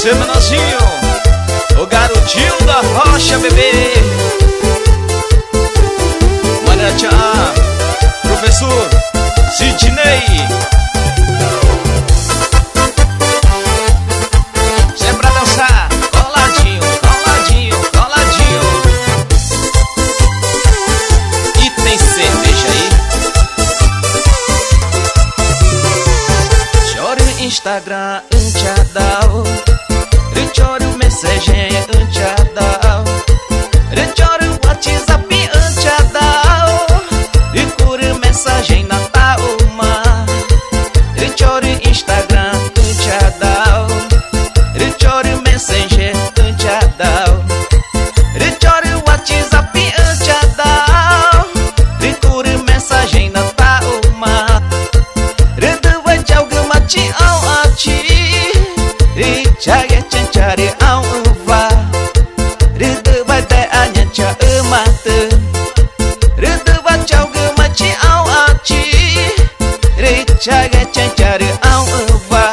você, menorzinho, o garotinho da rocha, bebê. Maria Tchá, professor Sidney. Isso é pra dançar, coladinho, coladinho, coladinho. E tem cerveja aí. Choro Instagram, antiadal. Choro mensagem, antiadal. Choro WhatsApp, antiadal. Cura mensagem natal, uma. Choro Instagram, antiadal. Choro mensagem, antiadal. Choro WhatsApp, antiadal. Cura mensagem natal, uma. Redu vai de alguma te ao ati. Chage chare ao uva. Redu vai de anha cha amate. Redu vai de alguma te ao ati. Chage chare ao uva.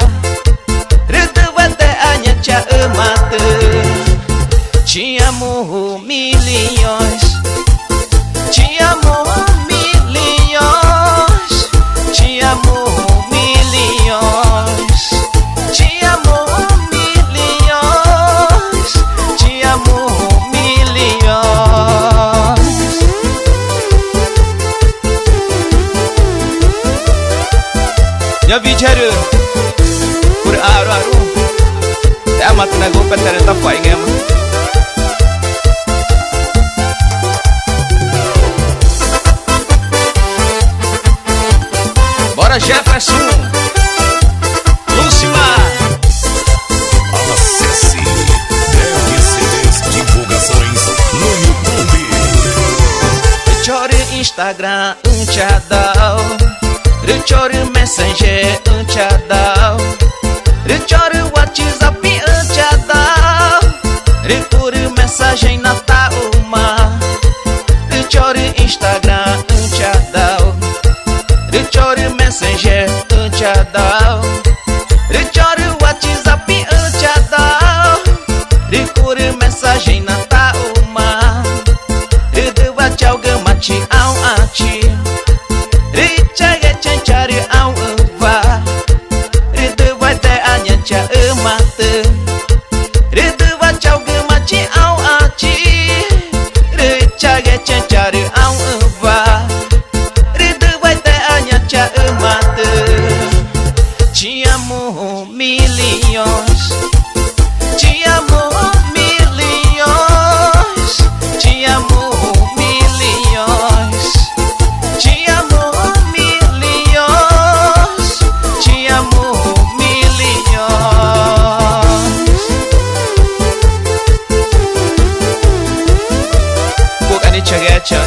Redu vai de anha cha amate. Te amo milhões. Te amo milhões. Te amo milhões. Te amo milhões. Te amo milhões. Ya bicara por aru-aru. Ya mat na go petere ta pai ngema. Bora Jefferson, Lucimar. Acesse DRCDs Divulgações no YouTube. Chore Instagram, antiadal. Chore Messenger, antiadal. Chore WhatsApp, antiadal. Cura mensagem natal, uma. Chore Instagram, antiadal. Chore Messenger, antiadal. Chore WhatsApp, antiadal. Cura mensagem natal, uma. Redu vai de alguma te ao ati. Chage chare ao uva. Redu vai de anha cha amate. Redu vai de alguma te ao ati. Chage chare ao uva. Redu vai de anha cha amate. Te amo milhões. Te amo milhões. Te amo milhões. Te amo milhões. Te amo milhões. Bukan dicegeca.